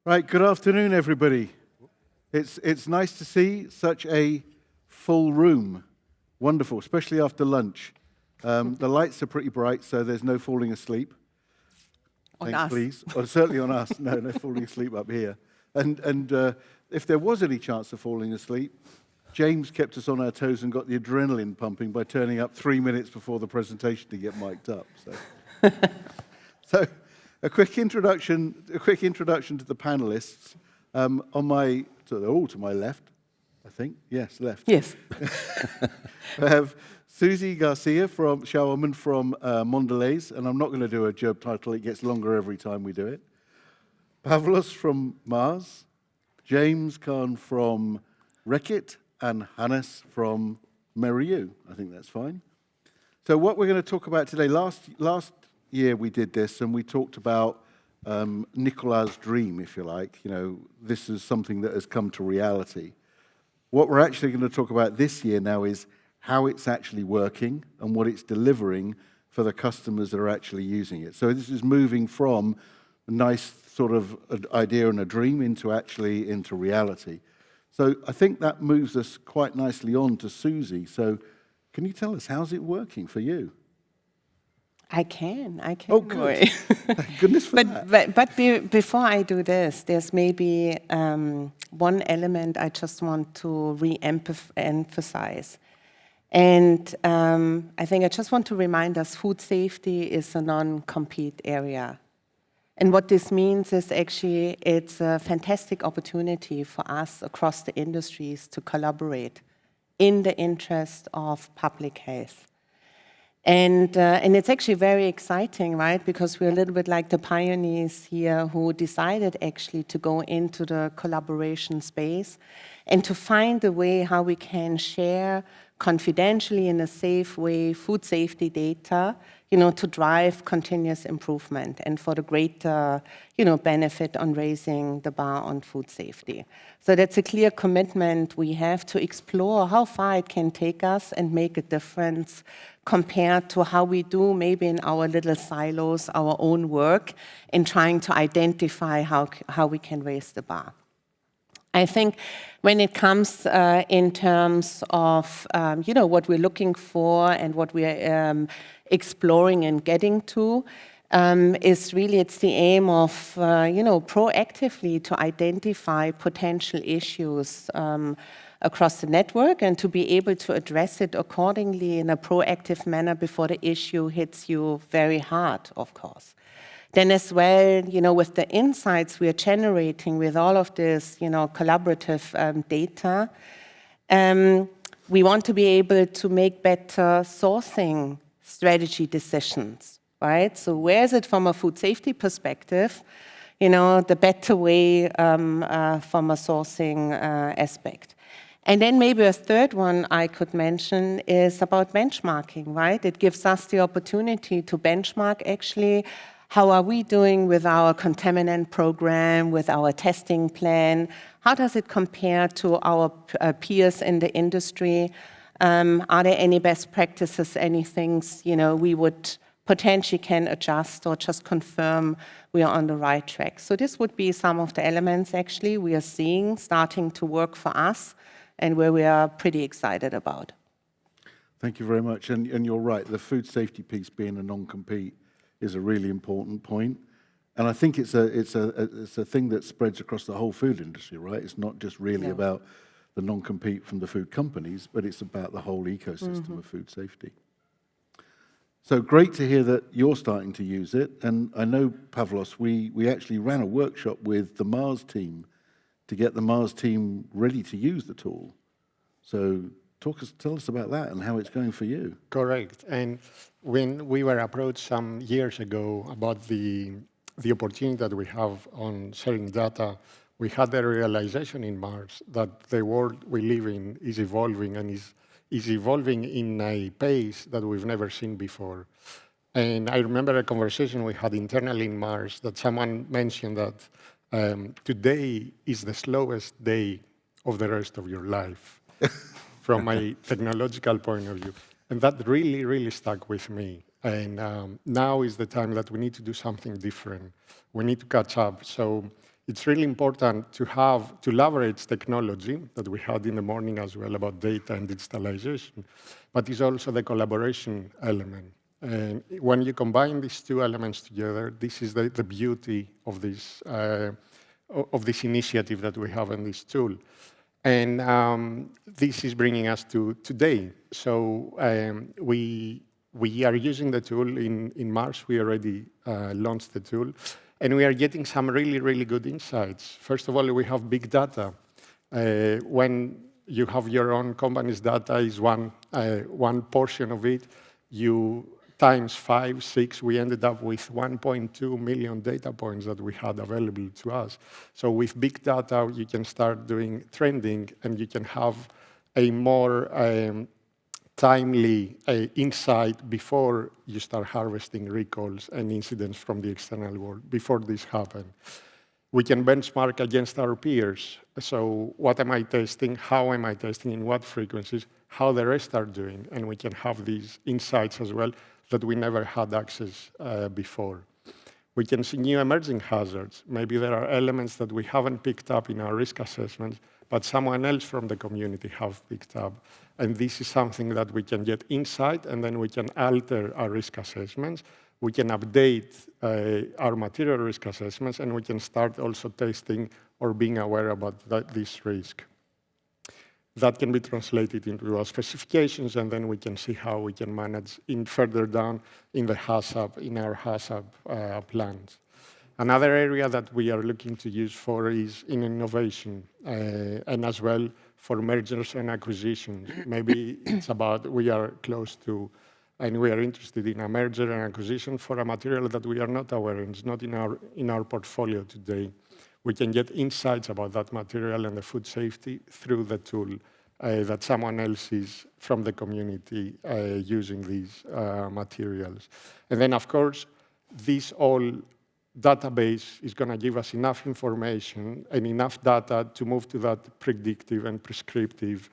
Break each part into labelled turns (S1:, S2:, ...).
S1: Right, good afternoon, everybody. It's nice to see such a full room. Wonderful, especially after lunch. The lights are pretty bright, so there's no falling asleep.
S2: On us.
S1: Please. Or certainly on us. No falling asleep up here. And if there was any chance of falling asleep, James kept us on our toes and got the adrenaline pumping by turning up 3 minutes before the presentation to get mic'd up. So a quick introduction to the panelists. To my left, I think. Yes, left.
S2: Yes.
S1: We have Susie Garcia Schauerman from Mondelez, and I'm not going to do a job title, it gets longer every time we do it. Pavlos from Mars, James Khan from Reckitt, and Hannes from Merieux. I think that's fine. So what we're going to talk about today, last year we did this, and we talked about Nicolas' dream, if you like. You know, this is something that has come to reality. What we're actually going to talk about this year now is how it's actually working and what it's delivering for the customers that are actually using it. So this is moving from a nice sort of idea and a dream into reality. So I think that moves us quite nicely on to Susie. So can you tell us, how's it working for you?
S2: I can.
S1: Oh, good. Thank goodness for that.
S2: But before I do this, there's maybe one element I just want to re-emphasize. And I think I just want to remind us, food safety is a non-compete area. And what this means is actually it's a fantastic opportunity for us across the industries to collaborate in the interest of public health. And it's actually very exciting, right? Because we're a little bit like the pioneers here who decided actually to go into the collaboration space and to find a way how we can share confidentially in a safe way food safety data, to drive continuous improvement and for the greater, benefit on raising the bar on food safety. So that's a clear commitment we have to explore how far it can take us and make a difference compared to how we do maybe in our little silos, our own work in trying to identify how we can raise the bar. I think when it comes in terms of what we're looking for and what we're exploring and getting to, it's the aim of proactively to identify potential issues across the network and to be able to address it accordingly in a proactive manner before the issue hits you very hard, of course. Then as well, with the insights we are generating with all of this, collaborative data, we want to be able to make better sourcing strategy decisions, right? So where is it from a food safety perspective, the better way from a sourcing aspect. And then maybe a third one I could mention is about benchmarking, right? It gives us the opportunity to benchmark actually how are we doing with our contaminant program, with our testing plan? How does it compare to our peers in the industry? Are there any best practices, any things we would potentially can adjust or just confirm we are on the right track? So this would be some of the elements actually we are seeing starting to work for us and where we are pretty excited about.
S1: Thank you very much. And you're right, the food safety piece being a non-compete is a really important point. And I think it's a thing that spreads across the whole food industry, right? It's not just really about the non-compete from the food companies, but it's about the whole ecosystem of food safety. So great to hear that you're starting to use it. And I know, Pavlos, we actually ran a workshop with the Mars team to get the Mars team ready to use the tool. So tell us about that and how it's going for you.
S3: Correct. And when we were approached some years ago about the opportunity that we have on sharing data, we had the realization in Mars that the world we live in is evolving and is evolving in a pace that we've never seen before. And I remember a conversation we had internally in Mars that someone mentioned that today is the slowest day of the rest of your life from a technological point of view. And that really, really stuck with me. And now is the time that we need to do something different. We need to catch up. So It's really important to leverage technology that we had in the morning as well about data and digitalization, but it's also the collaboration element. And when you combine these two elements together, this is the beauty of this initiative that we have in this tool. And this is bringing us to today. So we are using the tool in March. We already launched the tool. And we are getting some really, really good insights. First of all, we have big data. When you have your own company's data is one portion of it. You times 5, 6, we ended up with 1.2 million data points that we had available to us. So with big data, you can start doing trending, and you can have a more timely insight before you start harvesting recalls and incidents from the external world, before this happen. We can benchmark against our peers. So what am I testing? How am I testing? In what frequencies? How the rest are doing? And we can have these insights as well that we never had access before. We can see new emerging hazards. Maybe there are elements that we haven't picked up in our risk assessments, but someone else from the community have picked up. And this is something that we can get insight, and then we can alter our risk assessments. We can update our material risk assessments, and we can start also testing or being aware about this risk. That can be translated into our specifications, and then we can see how we can manage further down in the HACCP, in our HACCP plans. Another area that we are looking to use for is in innovation, and as well for mergers and acquisitions. Maybe it's about we are close to, and we are interested in a merger and acquisition for a material that we are not aware of. It's not in our portfolio today. We can get insights about that material and the food safety through the tool that someone else is from the community using these materials. And then, of course, this all database is going to give us enough information and enough data to move to that predictive and prescriptive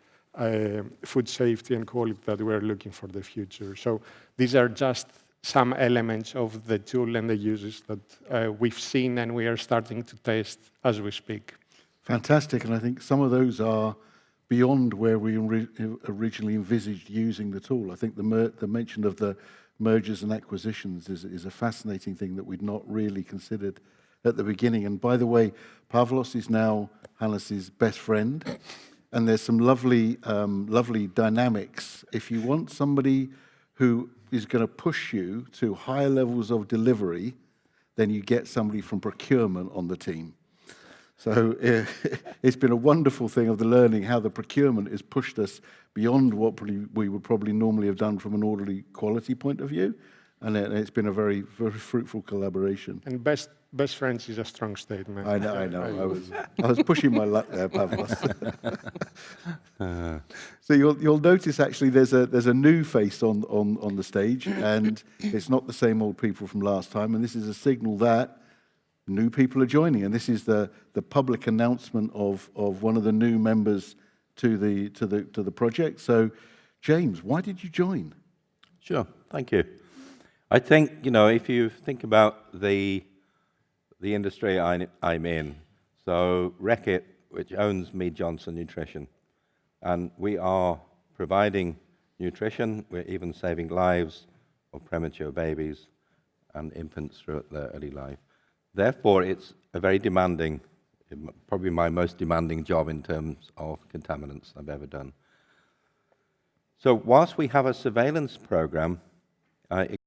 S3: food safety and quality that we're looking for the future. So these are just some elements of the tool and the uses that we've seen and we are starting to test as we speak.
S1: Fantastic, and I think some of those are beyond where we originally envisaged using the tool. I think the mention of the mergers and acquisitions is a fascinating thing that we'd not really considered at the beginning. And by the way, Pavlos is now Hannes's best friend, and there's some lovely dynamics. If you want somebody who is going to push you to higher levels of delivery, then you get somebody from procurement on the team. So it's been a wonderful thing of the learning how the procurement has pushed us beyond what we would probably normally have done from an orderly quality point of view. And it's been a very, very fruitful collaboration.
S3: And best friends is a strong statement.
S1: I know. I was pushing my luck there, Pavlos. So you'll notice actually there's a new face on the stage, and it's not the same old people from last time. And this is a signal that new people are joining, and this is the public announcement of one of the new members to the project. So, James, why did you join?
S4: Sure, thank you. I think, if you think about the industry I'm in, so Reckitt, which owns Mead Johnson Nutrition, and we are providing nutrition, we're even saving lives of premature babies and infants throughout their early life. Therefore, it's a very demanding, probably my most demanding job in terms of contaminants I've ever done. So whilst we have a surveillance program,